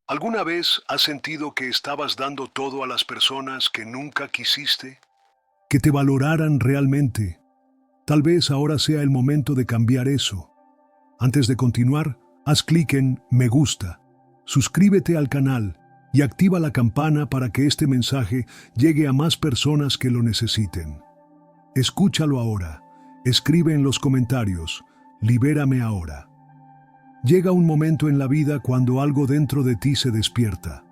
¿Alguna vez has sentido que estabas dando todo a las personas que nunca quisiste? Que te valoraran realmente. Tal vez ahora sea el momento de cambiar eso. Antes de continuar, haz clic en Me gusta, suscríbete al canal y activa la campana para que este mensaje llegue a más personas que lo necesiten. Escúchalo ahora, escribe en los comentarios, libérame ahora. Llega un momento en la vida cuando algo dentro de ti se despierta.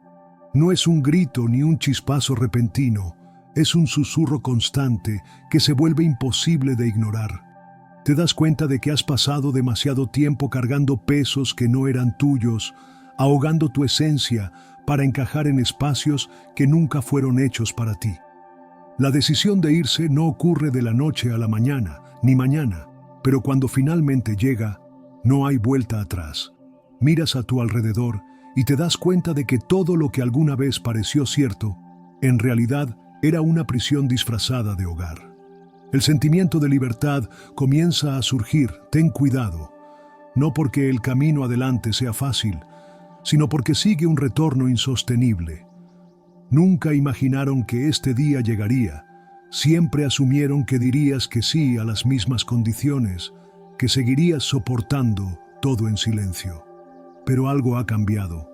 No es un grito ni un chispazo repentino, es un susurro constante que se vuelve imposible de ignorar. Te das cuenta de que has pasado demasiado tiempo cargando pesos que no eran tuyos, ahogando tu esencia para encajar en espacios que nunca fueron hechos para ti. La decisión de irse no ocurre de la noche a la mañana, ni mañana, pero cuando finalmente llega, no hay vuelta atrás. Miras a tu alrededor y te das cuenta de que todo lo que alguna vez pareció cierto, en realidad era una prisión disfrazada de hogar. El sentimiento de libertad comienza a surgir, ten cuidado, no porque el camino adelante sea fácil, sino porque sigue un retorno insostenible. Nunca imaginaron que este día llegaría, siempre asumieron que dirías que sí a las mismas condiciones, que seguirías soportando todo en silencio. Pero algo ha cambiado.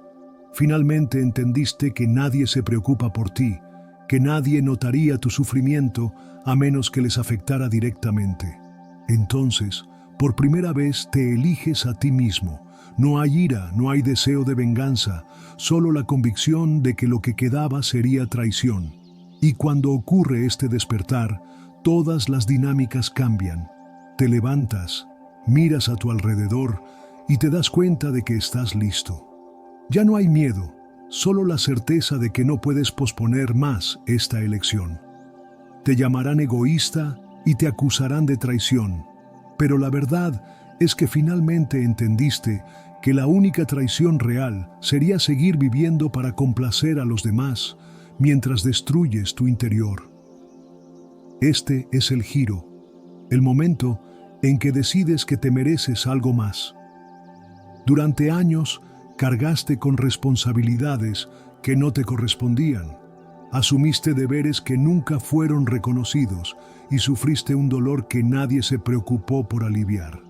Finalmente entendiste que nadie se preocupa por ti, que nadie notaría tu sufrimiento a menos que les afectara directamente. Entonces, por primera vez te eliges a ti mismo. No hay ira, no hay deseo de venganza, solo la convicción de que lo que quedaba sería traición. Y cuando ocurre este despertar, todas las dinámicas cambian. Te levantas, miras a tu alrededor y te das cuenta de que estás listo. Ya no hay miedo, solo la certeza de que no puedes posponer más esta elección. Te llamarán egoísta y te acusarán de traición, pero la verdad es que finalmente entendiste que la única traición real sería seguir viviendo para complacer a los demás mientras destruyes tu interior. Este es el giro, el momento en que decides que te mereces algo más. Durante años, cargaste con responsabilidades que no te correspondían. Asumiste deberes que nunca fueron reconocidos y sufriste un dolor que nadie se preocupó por aliviar.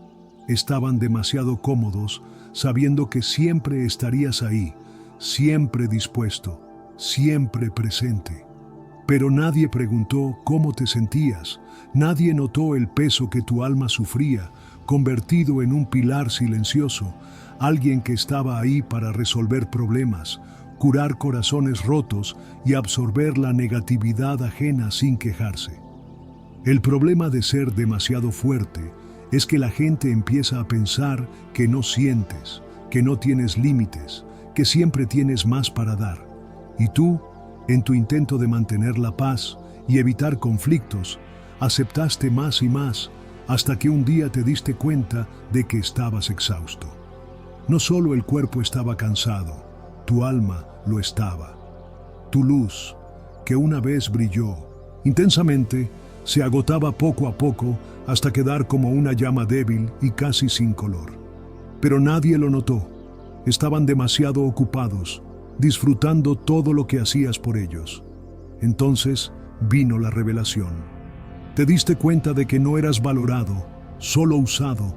Estaban demasiado cómodos, sabiendo que siempre estarías ahí, siempre dispuesto, siempre presente. Pero nadie preguntó cómo te sentías, nadie notó el peso que tu alma sufría, convertido en un pilar silencioso, alguien que estaba ahí para resolver problemas, curar corazones rotos y absorber la negatividad ajena sin quejarse. El problema de ser demasiado fuerte es que la gente empieza a pensar que no sientes, que no tienes límites, que siempre tienes más para dar. Y tú, en tu intento de mantener la paz y evitar conflictos, aceptaste más y más hasta que un día te diste cuenta de que estabas exhausto. No solo el cuerpo estaba cansado, tu alma lo estaba. Tu luz, que una vez brilló intensamente, se agotaba poco a poco hasta quedar como una llama débil y casi sin color. Pero nadie lo notó. Estaban demasiado ocupados, disfrutando todo lo que hacías por ellos. Entonces vino la revelación. Te diste cuenta de que no eras valorado, solo usado,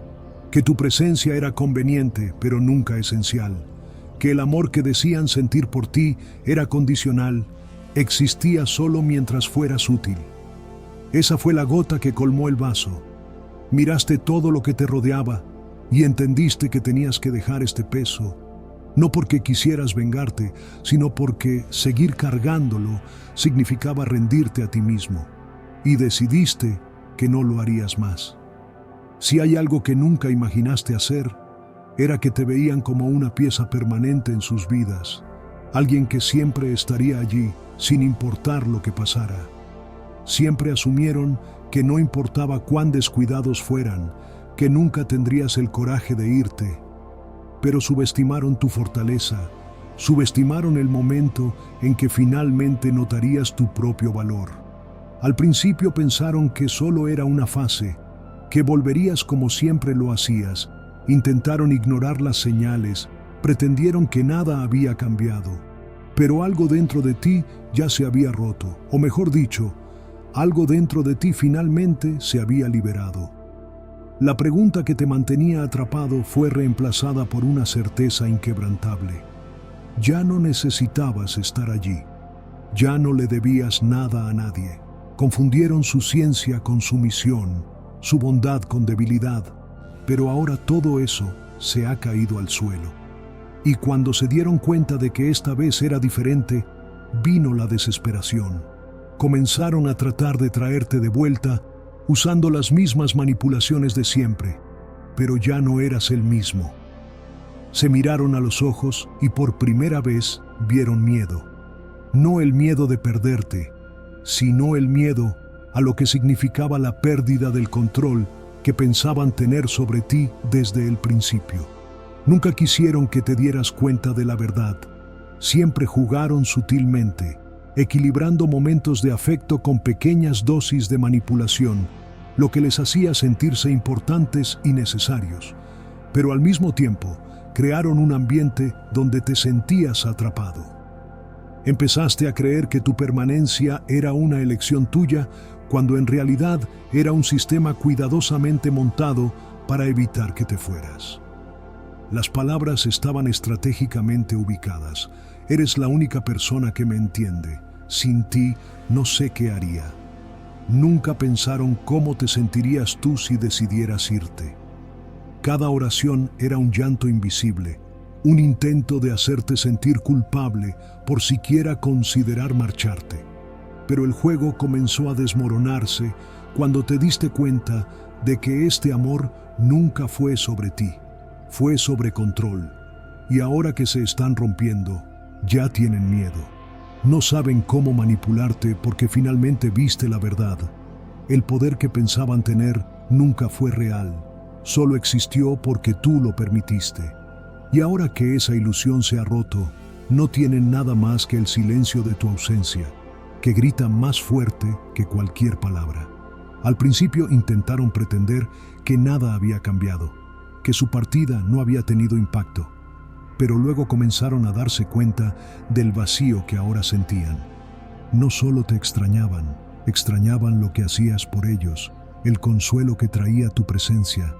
que tu presencia era conveniente, pero nunca esencial, que el amor que decían sentir por ti era condicional, existía solo mientras fueras útil. Esa fue la gota que colmó el vaso. Miraste todo lo que te rodeaba y entendiste que tenías que dejar este peso, no porque quisieras vengarte, sino porque seguir cargándolo significaba rendirte a ti mismo. Y decidiste que no lo harías más. Si hay algo que nunca imaginaste hacer, era que te veían como una pieza permanente en sus vidas, alguien que siempre estaría allí, sin importar lo que pasara. Siempre asumieron que no importaba cuán descuidados fueran, que nunca tendrías el coraje de irte, pero subestimaron tu fortaleza, subestimaron el momento en que finalmente notarías tu propio valor. Al principio pensaron que solo era una fase, que volverías como siempre lo hacías. Intentaron ignorar las señales, Pretendieron que nada había cambiado, pero algo dentro de ti ya se había roto, o mejor dicho, algo dentro de ti finalmente se había liberado. La pregunta que te mantenía atrapado fue reemplazada por una certeza inquebrantable. Ya no necesitabas estar allí. Ya no le debías nada a nadie. Confundieron su ciencia con su misión, su bondad con debilidad, pero ahora todo eso se ha caído al suelo. Y cuando se dieron cuenta de que esta vez era diferente, vino la desesperación. Comenzaron a tratar de traerte de vuelta usando las mismas manipulaciones de siempre, pero ya no eras el mismo. Se miraron a los ojos y por primera vez vieron miedo. No el miedo de perderte, sino el miedo a lo que significaba la pérdida del control que pensaban tener sobre ti desde el principio. Nunca quisieron que te dieras cuenta de la verdad. Siempre jugaron sutilmente, equilibrando momentos de afecto con pequeñas dosis de manipulación, lo que les hacía sentirse importantes y necesarios. Pero al mismo tiempo, crearon un ambiente donde te sentías atrapado. Empezaste a creer que tu permanencia era una elección tuya, cuando en realidad era un sistema cuidadosamente montado para evitar que te fueras. Las palabras estaban estratégicamente ubicadas. Eres la única persona que me entiende. Sin ti, no sé qué haría. Nunca pensaron cómo te sentirías tú si decidieras irte. Cada oración era un llanto invisible, un intento de hacerte sentir culpable por siquiera considerar marcharte. Pero el juego comenzó a desmoronarse cuando te diste cuenta de que este amor nunca fue sobre ti, fue sobre control. Y ahora que se están rompiendo, ya tienen miedo. No saben cómo manipularte porque finalmente viste la verdad. El poder que pensaban tener nunca fue real, solo existió porque tú lo permitiste. Y ahora que esa ilusión se ha roto, no tienen nada más que el silencio de tu ausencia, que grita más fuerte que cualquier palabra. Al principio intentaron pretender que nada había cambiado, que su partida no había tenido impacto, pero luego comenzaron a darse cuenta del vacío que ahora sentían. No solo te extrañaban, extrañaban lo que hacías por ellos, el consuelo que traía tu presencia,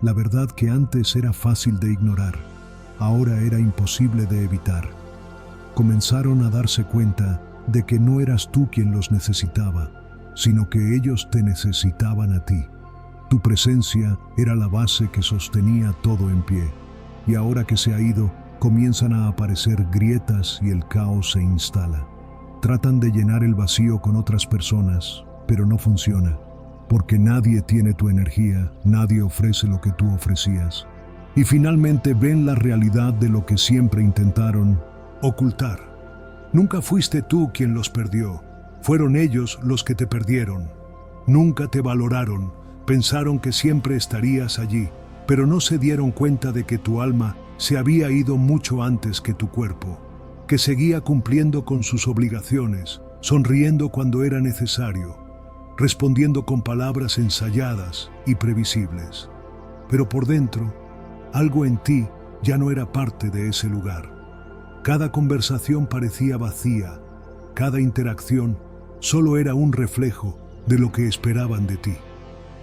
la verdad que antes era fácil de ignorar, ahora era imposible de evitar. Comenzaron a darse cuenta de que no eras tú quien los necesitaba, sino que ellos te necesitaban a ti. Tu presencia era la base que sostenía todo en pie. Y ahora que se ha ido, comienzan a aparecer grietas y el caos se instala. Tratan de llenar el vacío con otras personas, pero no funciona, porque nadie tiene tu energía, nadie ofrece lo que tú ofrecías. Y finalmente ven la realidad de lo que siempre intentaron ocultar. Nunca fuiste tú quien los perdió, fueron ellos los que te perdieron. Nunca te valoraron, pensaron que siempre estarías allí, pero no se dieron cuenta de que tu alma se había ido mucho antes que tu cuerpo, que seguía cumpliendo con sus obligaciones, sonriendo cuando era necesario, respondiendo con palabras ensayadas y previsibles. Pero por dentro, algo en ti ya no era parte de ese lugar. Cada conversación parecía vacía, cada interacción solo era un reflejo de lo que esperaban de ti.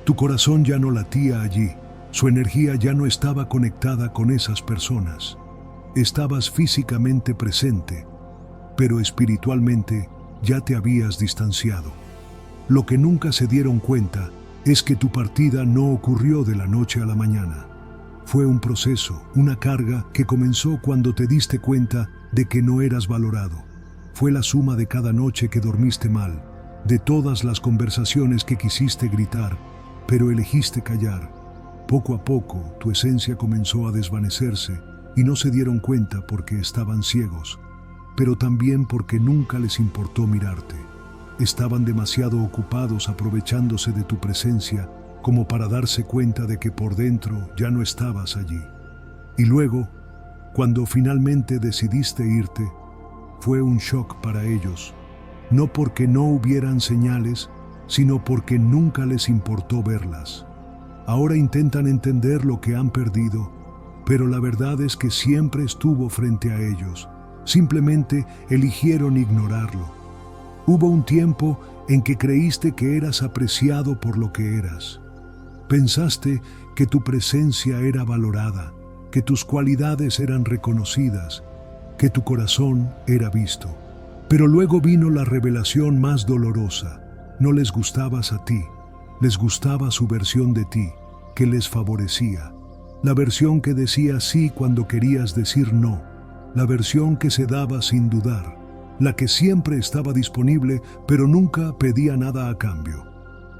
Tu corazón ya no latía allí. Su energía ya no estaba conectada con esas personas. Estabas físicamente presente, pero espiritualmente ya te habías distanciado. Lo que nunca se dieron cuenta es que tu partida no ocurrió de la noche a la mañana. Fue un proceso, una carga que comenzó cuando te diste cuenta de que no eras valorado. Fue la suma de cada noche que dormiste mal, de todas las conversaciones que quisiste gritar, pero elegiste callar. Poco a poco, tu esencia comenzó a desvanecerse y no se dieron cuenta porque estaban ciegos, pero también porque nunca les importó mirarte. Estaban demasiado ocupados aprovechándose de tu presencia como para darse cuenta de que por dentro ya no estabas allí. Y luego, cuando finalmente decidiste irte, fue un shock para ellos, no porque no hubieran señales, sino porque nunca les importó verlas. Ahora intentan entender lo que han perdido, pero la verdad es que siempre estuvo frente a ellos. Simplemente eligieron ignorarlo. Hubo un tiempo en que creíste que eras apreciado por lo que eras. Pensaste que tu presencia era valorada, que tus cualidades eran reconocidas, que tu corazón era visto. Pero luego vino la revelación más dolorosa. No les gustabas a ti, les gustaba su versión de ti, que les favorecía. La versión que decía sí cuando querías decir no. La versión que se daba sin dudar. La que siempre estaba disponible, pero nunca pedía nada a cambio.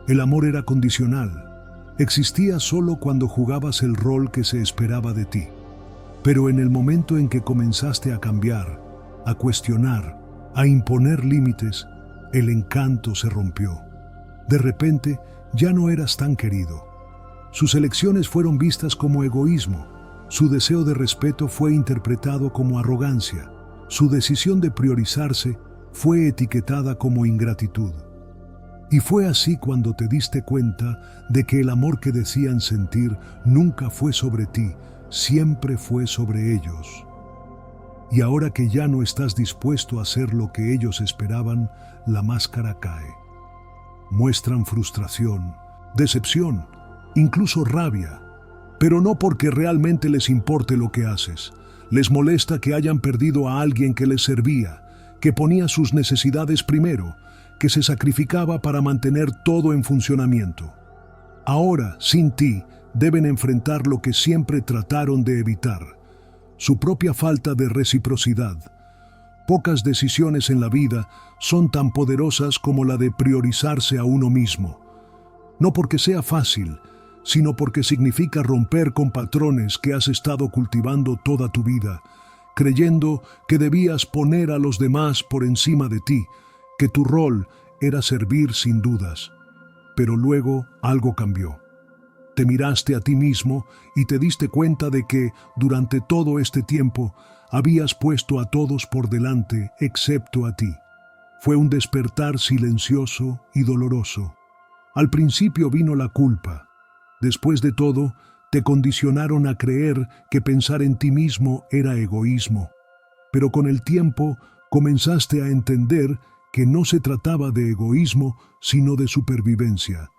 El amor era condicional. Existía solo cuando jugabas el rol que se esperaba de ti. Pero en el momento en que comenzaste a cambiar, a cuestionar, a imponer límites, el encanto se rompió. De repente, ya no eras tan querido. Sus elecciones fueron vistas como egoísmo. Su deseo de respeto fue interpretado como arrogancia. Su decisión de priorizarse fue etiquetada como ingratitud. Y fue así cuando te diste cuenta de que el amor que decían sentir nunca fue sobre ti, siempre fue sobre ellos. Y ahora que ya no estás dispuesto a hacer lo que ellos esperaban, la máscara cae. Muestran frustración, decepción, incluso rabia, pero no porque realmente les importe lo que haces. Les molesta que hayan perdido a alguien que les servía, que ponía sus necesidades primero, que se sacrificaba para mantener todo en funcionamiento. Ahora, sin ti, deben enfrentar lo que siempre trataron de evitar: su propia falta de reciprocidad. Pocas decisiones en la vida son tan poderosas como la de priorizarse a uno mismo. No porque sea fácil, sino porque significa romper con patrones que has estado cultivando toda tu vida, creyendo que debías poner a los demás por encima de ti, que tu rol era servir sin dudas. Pero luego algo cambió. Te miraste a ti mismo y te diste cuenta de que, durante todo este tiempo, habías puesto a todos por delante, excepto a ti. Fue un despertar silencioso y doloroso. Al principio vino la culpa. Después de todo, te condicionaron a creer que pensar en ti mismo era egoísmo. Pero con el tiempo comenzaste a entender que no se trataba de egoísmo, sino de supervivencia.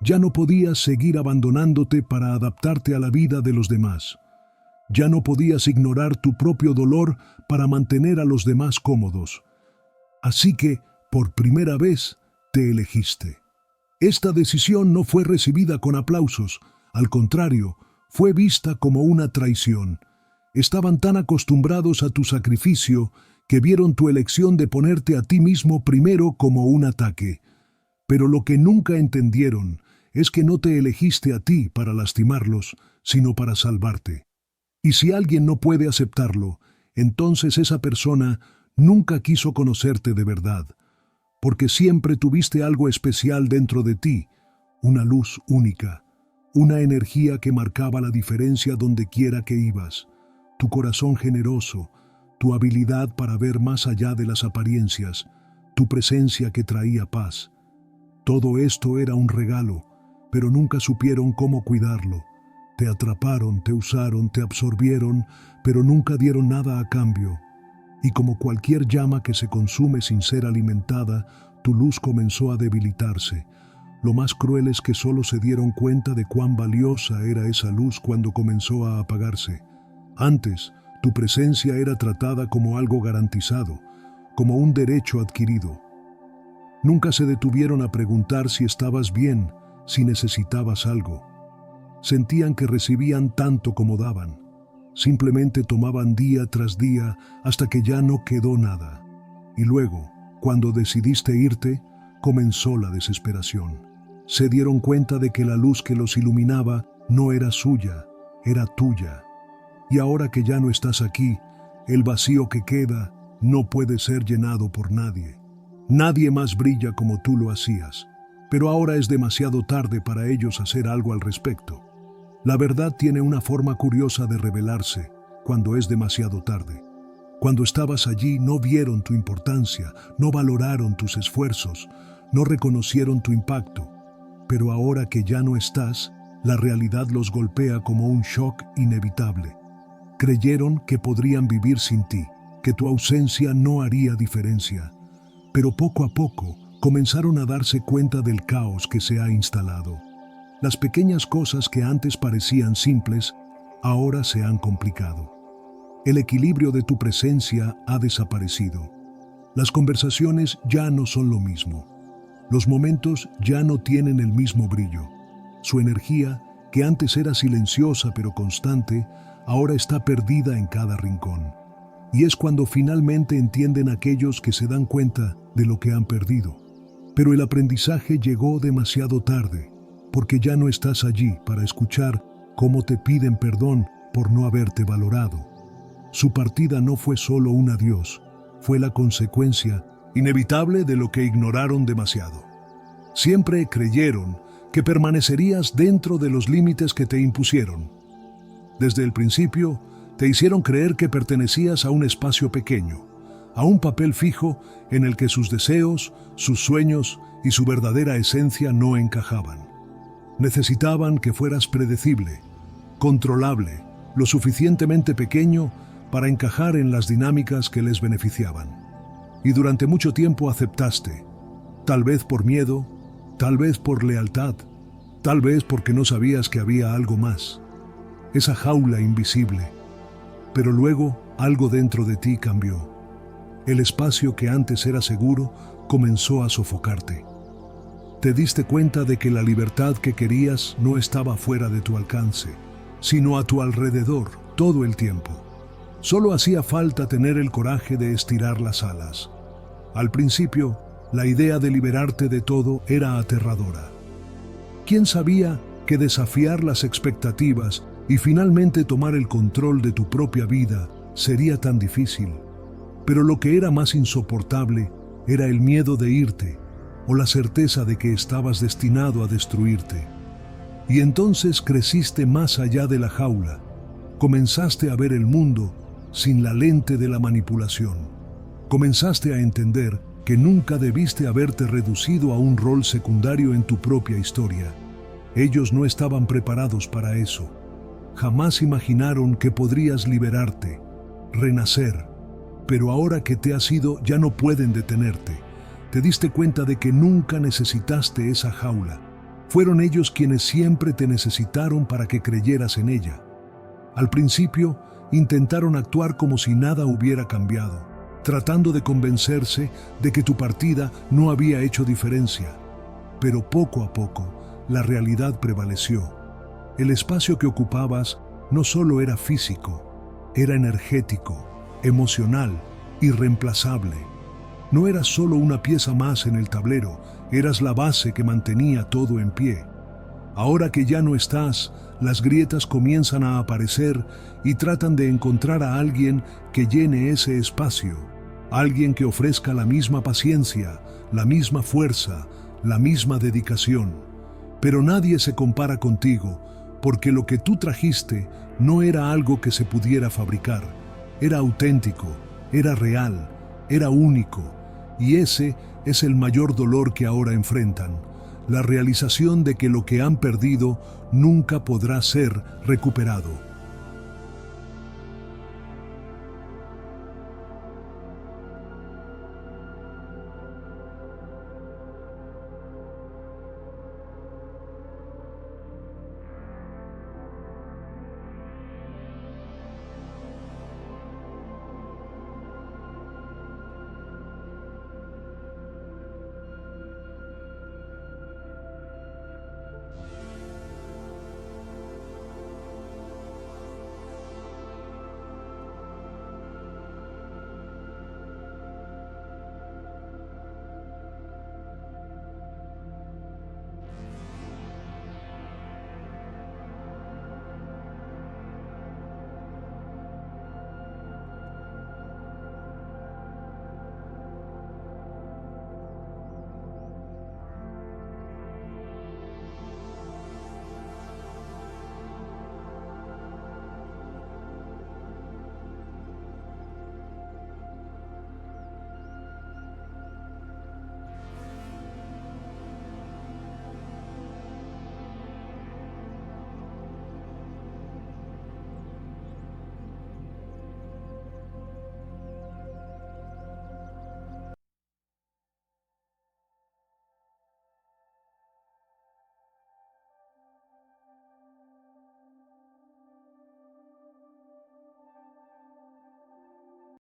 Ya no podías seguir abandonándote para adaptarte a la vida de los demás. Ya no podías ignorar tu propio dolor para mantener a los demás cómodos. Así que, por primera vez, te elegiste. Esta decisión no fue recibida con aplausos, al contrario, fue vista como una traición. Estaban tan acostumbrados a tu sacrificio que vieron tu elección de ponerte a ti mismo primero como un ataque. Pero lo que nunca entendieron es que no te elegiste a ti para lastimarlos, sino para salvarte. Y si alguien no puede aceptarlo, entonces esa persona nunca quiso conocerte de verdad, porque siempre tuviste algo especial dentro de ti, una luz única, una energía que marcaba la diferencia donde quiera que ibas, tu corazón generoso, tu habilidad para ver más allá de las apariencias, tu presencia que traía paz. Todo esto era un regalo, pero nunca supieron cómo cuidarlo. Te atraparon, te usaron, te absorbieron, pero nunca dieron nada a cambio. Y como cualquier llama que se consume sin ser alimentada, tu luz comenzó a debilitarse. Lo más cruel es que solo se dieron cuenta de cuán valiosa era esa luz cuando comenzó a apagarse. Antes, tu presencia era tratada como algo garantizado, como un derecho adquirido. Nunca se detuvieron a preguntar si estabas bien, si necesitabas algo. Sentían que recibían tanto como daban. Simplemente tomaban día tras día hasta que ya no quedó nada. Y luego, cuando decidiste irte, comenzó la desesperación. Se dieron cuenta de que la luz que los iluminaba no era suya, era tuya. Y ahora que ya no estás aquí, el vacío que queda no puede ser llenado por nadie. Nadie más brilla como tú lo hacías, pero ahora es demasiado tarde para ellos hacer algo al respecto. La verdad tiene una forma curiosa de revelarse cuando es demasiado tarde. Cuando estabas allí no vieron tu importancia, no valoraron tus esfuerzos, no reconocieron tu impacto. Pero ahora que ya no estás, la realidad los golpea como un shock inevitable. Creyeron que podrían vivir sin ti, que tu ausencia no haría diferencia. Pero poco a poco comenzaron a darse cuenta del caos que se ha instalado. Las pequeñas cosas que antes parecían simples, ahora se han complicado. El equilibrio de tu presencia ha desaparecido. Las conversaciones ya no son lo mismo. Los momentos ya no tienen el mismo brillo. Su energía, que antes era silenciosa pero constante, ahora está perdida en cada rincón. Y es cuando finalmente entienden aquellos que se dan cuenta de lo que han perdido. Pero el aprendizaje llegó demasiado tarde, porque ya no estás allí para escuchar cómo te piden perdón por no haberte valorado. Su partida no fue solo un adiós, fue la consecuencia inevitable de lo que ignoraron demasiado. Siempre creyeron que permanecerías dentro de los límites que te impusieron. Desde el principio, te hicieron creer que pertenecías a un espacio pequeño, a un papel fijo en el que sus deseos, sus sueños y su verdadera esencia no encajaban. Necesitaban que fueras predecible, controlable, lo suficientemente pequeño para encajar en las dinámicas que les beneficiaban. Y durante mucho tiempo aceptaste, tal vez por miedo, tal vez por lealtad, tal vez porque no sabías que había algo más. Esa jaula invisible. Pero luego algo dentro de ti cambió. El espacio que antes era seguro comenzó a sofocarte. Te diste cuenta de que la libertad que querías no estaba fuera de tu alcance, sino a tu alrededor todo el tiempo. Solo hacía falta tener el coraje de estirar las alas. Al principio, la idea de liberarte de todo era aterradora. ¿Quién sabía que desafiar las expectativas y finalmente tomar el control de tu propia vida sería tan difícil? Pero lo que era más insoportable era el miedo de irte o la certeza de que estabas destinado a destruirte. Y entonces creciste más allá de la jaula. Comenzaste a ver el mundo sin la lente de la manipulación. Comenzaste a entender que nunca debiste haberte reducido a un rol secundario en tu propia historia. Ellos no estaban preparados para eso. Jamás imaginaron que podrías liberarte, renacer. Pero ahora que te has ido, ya no pueden detenerte. Te diste cuenta de que nunca necesitaste esa jaula. Fueron ellos quienes siempre te necesitaron para que creyeras en ella. Al principio, intentaron actuar como si nada hubiera cambiado, tratando de convencerse de que tu partida no había hecho diferencia. Pero poco a poco, la realidad prevaleció. El espacio que ocupabas no solo era físico, era energético, emocional, irreemplazable. No eras solo una pieza más en el tablero, eras la base que mantenía todo en pie. Ahora que ya no estás, las grietas comienzan a aparecer y tratan de encontrar a alguien que llene ese espacio, alguien que ofrezca la misma paciencia, la misma fuerza, la misma dedicación. Pero nadie se compara contigo, porque lo que tú trajiste no era algo que se pudiera fabricar. Era auténtico, era real, era único, y ese es el mayor dolor que ahora enfrentan, la realización de que lo que han perdido nunca podrá ser recuperado.